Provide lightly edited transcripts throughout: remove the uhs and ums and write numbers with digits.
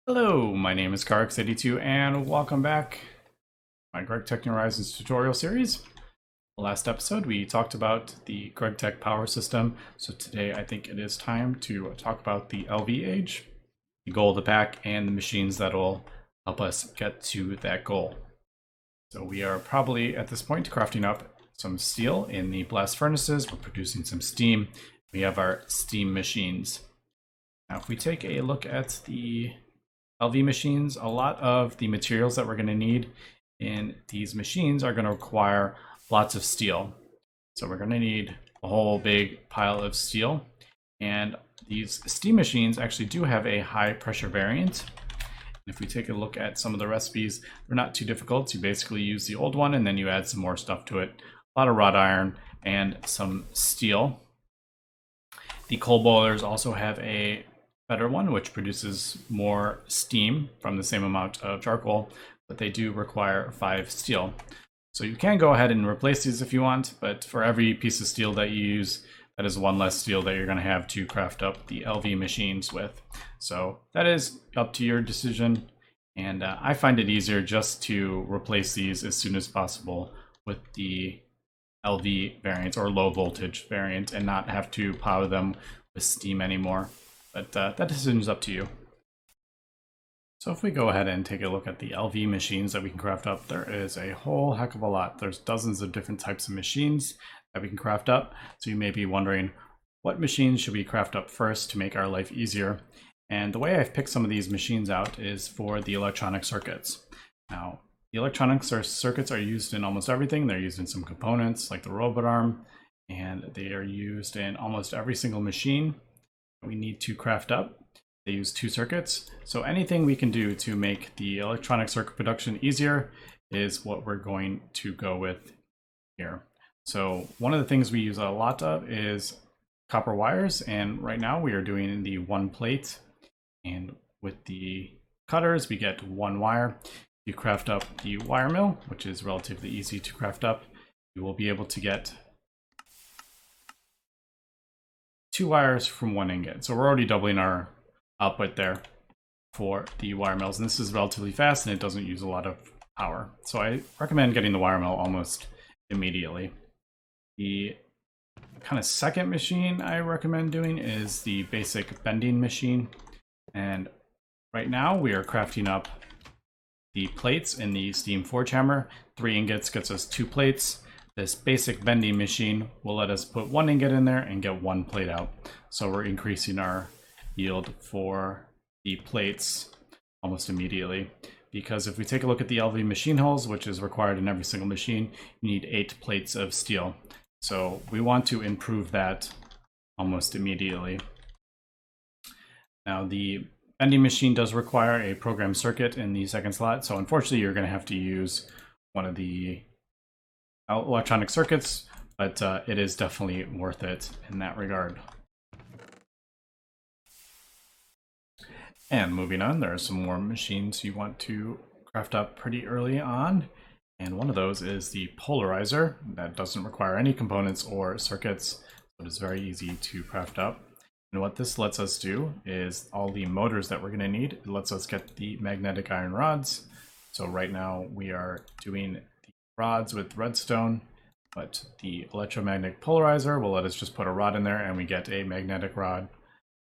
Hello, my name is Carx82 and welcome back to my Gregtech New Horizons tutorial series. Last episode we talked about the Gregtech power system, so today I think it is time to talk about the LV age, the goal of the pack, and the machines that will help us get to that goal. So we are probably at this point crafting up some steel in the blast furnaces. We're producing some steam. We have our steam machines. Now if we take a look at the LV machines, a lot of the materials that we're going to need in these machines are going to require lots of steel. So we're going to need a whole big pile of steel. And these steam machines actually do have a high pressure variant. If we take a look at some of the recipes, they're not too difficult. You basically use the old one and then you add some more stuff to it. A lot of wrought iron and some steel. The coal boilers also have a better one, which produces more steam from the same amount of charcoal, but they do require 5 steel. So you can go ahead and replace these if you want, but for every piece of steel that you use, that is 1 less steel that you're going to have to craft up the LV machines with. So that is up to your decision, and I find it easier just to replace these as soon as possible with the LV variant or low voltage variant and not have to power them with steam anymore. But that decision is up to you. So if we go ahead and take a look at the LV machines that we can craft up, there is a whole heck of a lot. There's dozens of different types of machines that we can craft up. So you may be wondering, what machines should we craft up first to make our life easier? And the way I've picked some of these machines out is for the electronic circuits. Now, the electronic circuits are used in almost everything. They're used in some components like the robot arm, and they are used in almost every single machine we need to craft up. They use 2 circuits, so anything we can do to make the electronic circuit production easier is what we're going to go with here. So one of the things we use a lot of is copper wires, and right now we are doing the 1 plate, and with the cutters we get 1 wire. You craft up the wire mill, which is relatively easy to craft up. You will be able to get 2 wires from 1 ingot. So we're already doubling our output there for the wire mills, and this is relatively fast and it doesn't use a lot of power. So I recommend getting the wire mill almost immediately. The kind of second machine I recommend doing is the basic vending machine. And right now we are crafting up the plates in the steam forge hammer. 3 ingots gets us 2 plates. This basic vending machine will let us put 1 ingot in there and get 1 plate out. So we're increasing our yield for the plates almost immediately. Because if we take a look at the LV machine hulls, which is required in every single machine, you need 8 plates of steel. So we want to improve that almost immediately. Now the vending machine does require a program circuit in the second slot, so unfortunately you're going to have to use one of the electronic circuits, but it is definitely worth it in that regard. And moving on, there are some more machines you want to craft up pretty early on, and one of those is the Polarizer. That doesn't require any components or circuits, so it is very easy to craft up. And what this lets us do is all the motors that we're going to need. It lets us get the magnetic iron rods. So right now we are doing rods with redstone, but the electromagnetic polarizer will let us just put a rod in there and we get a magnetic rod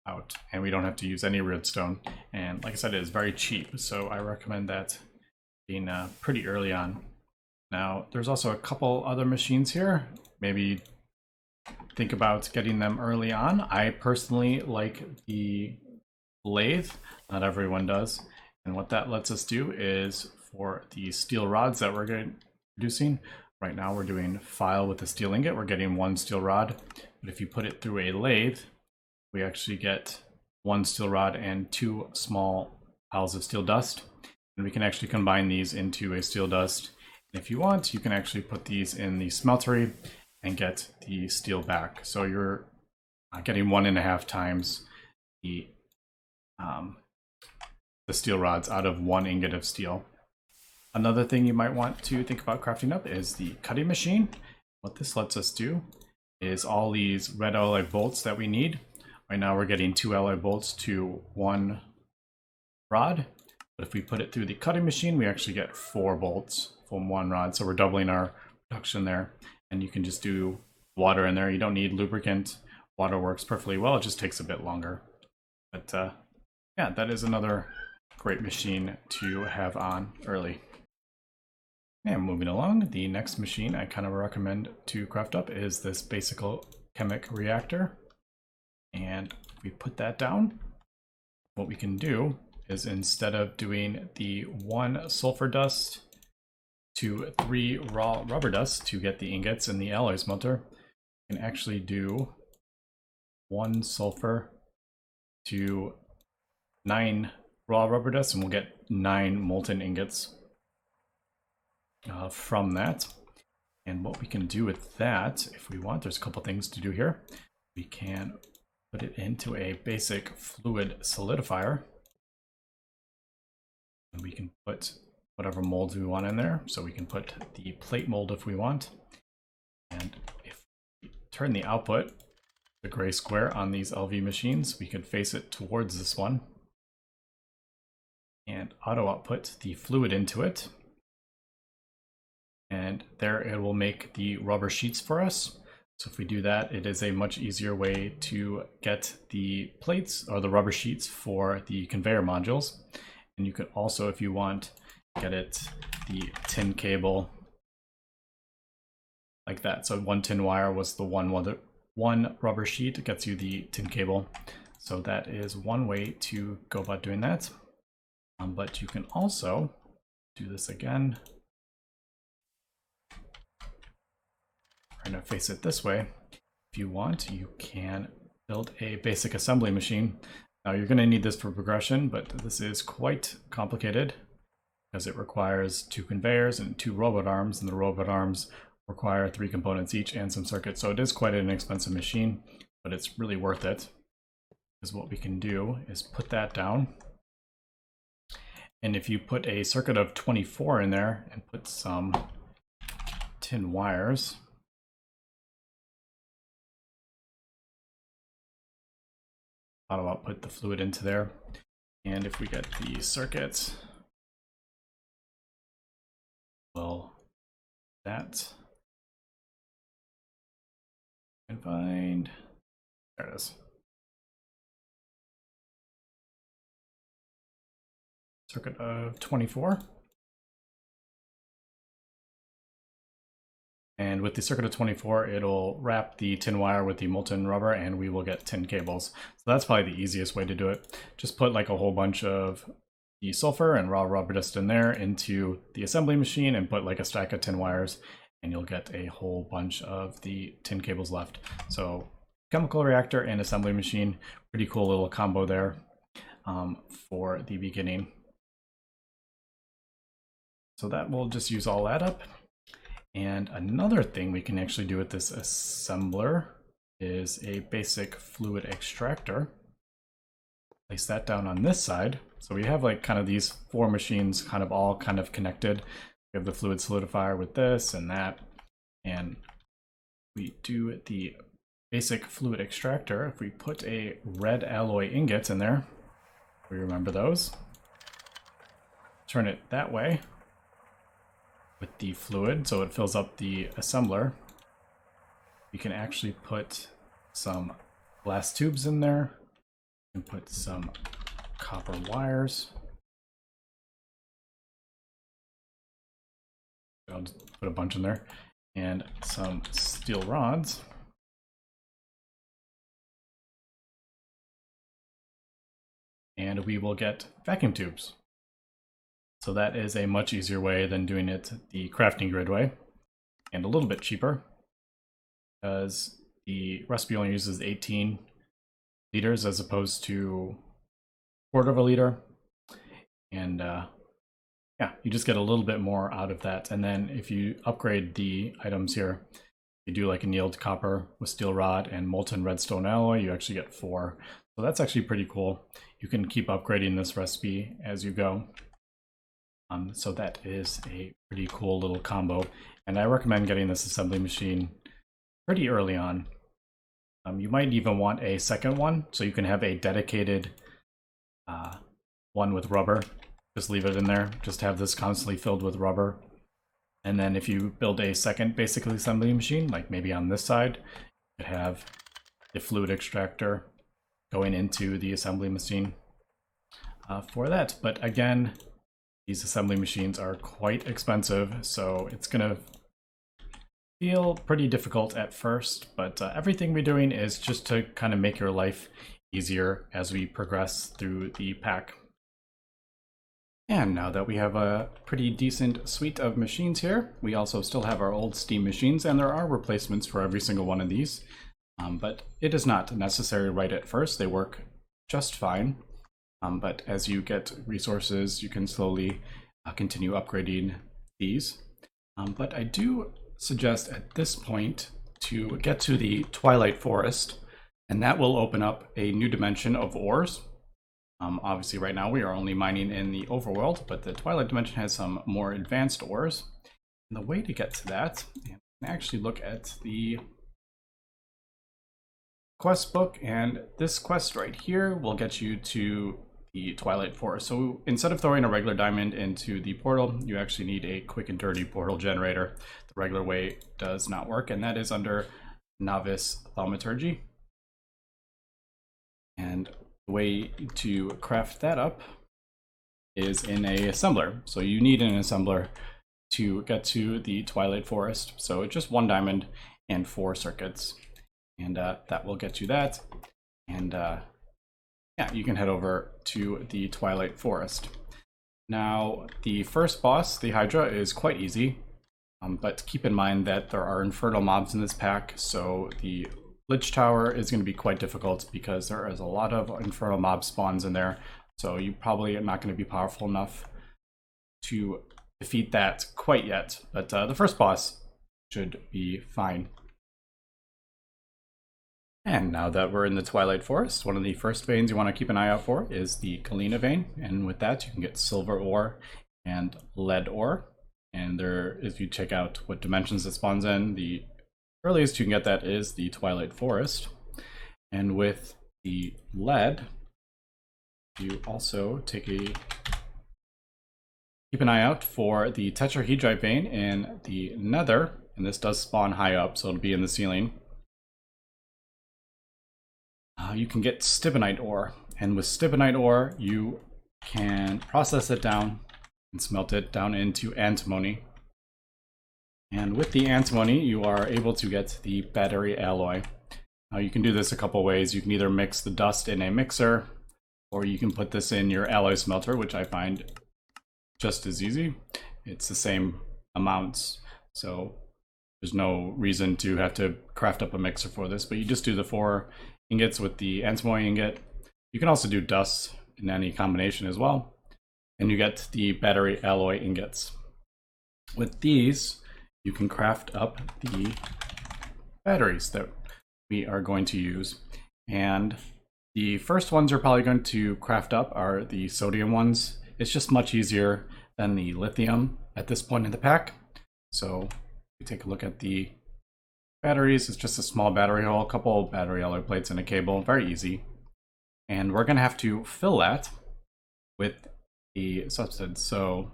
out, and we don't have to use any redstone. And like I said, it is very cheap, so I recommend that being pretty early on. Now there's also a couple other machines here. Maybe think about getting them early on. I personally like the lathe. Not everyone does, and what that lets us do is for the steel rods that we're going producing. Right now we're doing file with a steel ingot. We're getting 1 steel rod, but if you put it through a lathe, we actually get 1 steel rod and 2 small piles of steel dust. And we can actually combine these into a steel dust. And if you want, you can actually put these in the smeltery and get the steel back. So you're getting 1.5 times the steel rods out of 1 ingot of steel. Another thing you might want to think about crafting up is the cutting machine. What this lets us do is all these red alloy bolts that we need. Right now we're getting 2 alloy bolts to 1 rod. But if we put it through the cutting machine, we actually get 4 bolts from 1 rod. So we're doubling our production there. And you can just do water in there. You don't need lubricant. Water works perfectly well. It just takes a bit longer. But yeah, that is another great machine to have on early. And moving along, the next machine I kind of recommend to craft up is this basic chemic reactor. And if we put that down, what we can do is instead of doing the 1 sulfur dust to 3 raw rubber dust to get the ingots and the alloy smelter, we can actually do 1 sulfur to 9 raw rubber dust, and we'll get 9 molten ingots from that. And what we can do with that, if we want, there's a couple things to do here. We can put it into a basic fluid solidifier. And we can put whatever molds we want in there. So we can put the plate mold if we want. And if we turn the output, the gray square on these LV machines, we can face it towards this one. And auto output the fluid into it. And there it will make the rubber sheets for us. So if we do that, it is a much easier way to get the plates or the rubber sheets for the conveyor modules. And you could also, if you want, get it the tin cable like that. So 1 tin wire was the one rubber sheet. It gets you the tin cable. So that is one way to go about doing that. But you can also do this again. We're going to face it this way. If you want, you can build a basic assembly machine. Now you're going to need this for progression, but this is quite complicated because it requires 2 conveyors and 2 robot arms, and the robot arms require 3 components each and some circuits. So it is quite an expensive machine, but it's really worth it. Because what we can do is put that down. And if you put a circuit of 24 in there and put some tin wires, auto output the fluid into there. And if we get the circuits, well, that and find, there it is. Circuit of 24. And with the circuit of 24, it'll wrap the tin wire with the molten rubber and we will get tin cables. So that's probably the easiest way to do it. Just put like a whole bunch of the sulfur and raw rubber dust in there into the assembly machine and put like a stack of tin wires and you'll get a whole bunch of the tin cables left. So chemical reactor and assembly machine, pretty cool little combo there for the beginning. So that will just use all that up. And another thing we can actually do with this assembler is a basic fluid extractor. Place that down on this side. So we have like kind of these 4 machines kind of all kind of connected. We have the fluid solidifier with this and that. And we do the basic fluid extractor. If we put a red alloy ingot in there, we remember those. Turn it that way with the fluid so it fills up the assembler. You can actually put some glass tubes in there and put some copper wires. I'll just put a bunch in there and some steel rods. And we will get vacuum tubes. So that is a much easier way than doing it the crafting grid way, and a little bit cheaper because the recipe only uses 18 liters as opposed to 1/4 of a liter. And yeah, you just get a little bit more out of that. And then if you upgrade the items here, you do like annealed copper with steel rod and molten redstone alloy, you actually get 4. So that's actually pretty cool. You can keep upgrading this recipe as you go. So that is a pretty cool little combo, and I recommend getting this assembly machine pretty early on. You might even want a second one, so you can have a dedicated one with rubber. Just leave it in there, just have this constantly filled with rubber. And then if you build a second basic assembly machine, like maybe on this side, you could have the fluid extractor going into the assembly machine for that. But again, these assembly machines are quite expensive, so it's gonna feel pretty difficult at first, but everything we're doing is just to kind of make your life easier as we progress through the pack. And now that we have a pretty decent suite of machines here, we also still have our old steam machines, and there are replacements for every single one of these. But it is not necessary right at first. They work just fine. But as you get resources, you can slowly continue upgrading these. But I do suggest at this point to get to the Twilight Forest, and that will open up a new dimension of ores. Obviously right now we are only mining in the overworld, but the Twilight dimension has some more advanced ores. And the way to get to that, you can actually look at the quest book, and this quest right here will get you to the Twilight Forest. So instead of throwing a regular diamond into the portal, you actually need a quick and dirty portal generator. The regular way does not work, and that is under Novice Thaumaturgy. And the way to craft that up is in a assembler. So you need an assembler to get to the Twilight Forest. So it's just 1 diamond and 4 circuits. And that will get you that. And yeah, you can head over to the Twilight Forest. Now, the first boss, the Hydra, is quite easy. But keep in mind that there are infernal mobs in this pack, so the Lich Tower is going to be quite difficult because there is a lot of infernal mob spawns in there. So you probably are not going to be powerful enough to defeat that quite yet. But the first boss should be fine. And now that we're in the Twilight Forest, one of the first veins you want to keep an eye out for is the Galena vein. And with that, you can get silver ore and lead ore. And there, if you check out what dimensions it spawns in, the earliest you can get that is the Twilight Forest. And with the lead, you also keep an eye out for the tetrahedrite vein in the Nether. And this does spawn high up, so it'll be in the ceiling. You can get stibnite ore, and with stibnite ore you can process it down and smelt it down into antimony. And with the antimony you are able to get the battery alloy. You can do this a couple ways. You can either mix the dust in a mixer, or you can put this in your alloy smelter, which I find just as easy. It's the same amounts, so there's no reason to have to craft up a mixer for this, but you just do the 4 ingots with the antimony ingot. You can also do dust in any combination as well, and you get the battery alloy ingots. With these, you can craft up the batteries that we are going to use. And the first ones you're probably going to craft up are the sodium ones. It's just much easier than the lithium at this point in the pack. So we take a look at the batteries. It's just a small battery hole, a couple battery alloy plates and a cable, very easy. And we're gonna have to fill that with the substance. So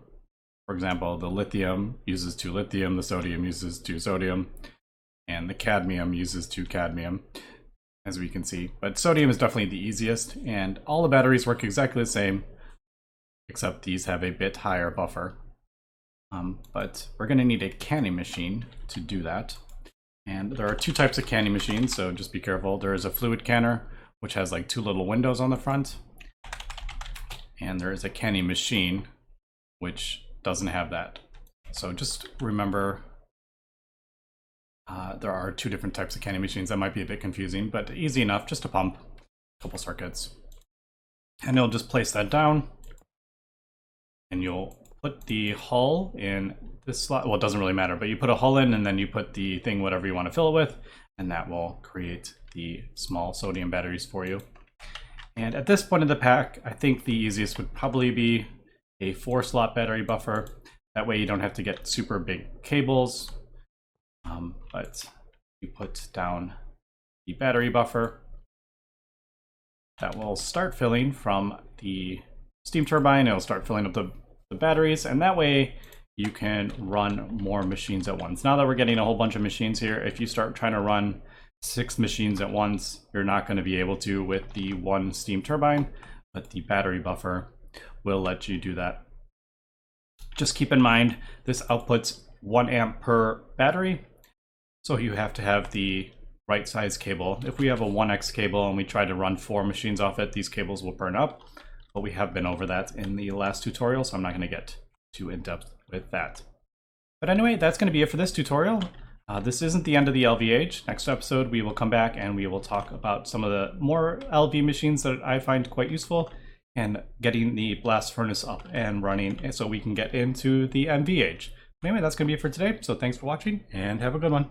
for example, the lithium uses 2 lithium, the sodium uses 2 sodium, and the cadmium uses 2 cadmium, as we can see. But sodium is definitely the easiest, and all the batteries work exactly the same, except these have a bit higher buffer. But we're gonna need a canning machine to do that. And there are 2 types of canning machines, so just be careful. There is a fluid canner, which has like 2 little windows on the front. And there is a canning machine, which doesn't have that. So just remember, there are 2 different types of canning machines. That might be a bit confusing, but easy enough, just to pump a couple circuits. And you'll just place that down, and you'll put the hull in this slot. Well, it doesn't really matter, but you put a hull in and then you put the thing, whatever you want to fill it with, and that will create the small sodium batteries for you. And at this point in the pack, I think the easiest would probably be a 4-slot battery buffer. That way you don't have to get super big cables. But you put down the battery buffer. That will start filling from the steam turbine, it'll start filling up the batteries, and that way you can run more machines at once. Now that we're getting a whole bunch of machines here, if you start trying to run 6 machines at once, you're not going to be able to with the one steam turbine, but the battery buffer will let you do that. Just keep in mind, this outputs 1 amp per battery, so you have to have the right size cable. If we have a 1x cable and we try to run 4 machines off it, these cables will burn up, but we have been over that in the last tutorial, so I'm not going to get too in-depth with that. But anyway, that's going to be it for this tutorial. This isn't the end of the LVH. Next episode, we will come back and we will talk about some of the more LV machines that I find quite useful and getting the blast furnace up and running so we can get into the NVH. Anyway, that's going to be it for today. So thanks for watching and have a good one.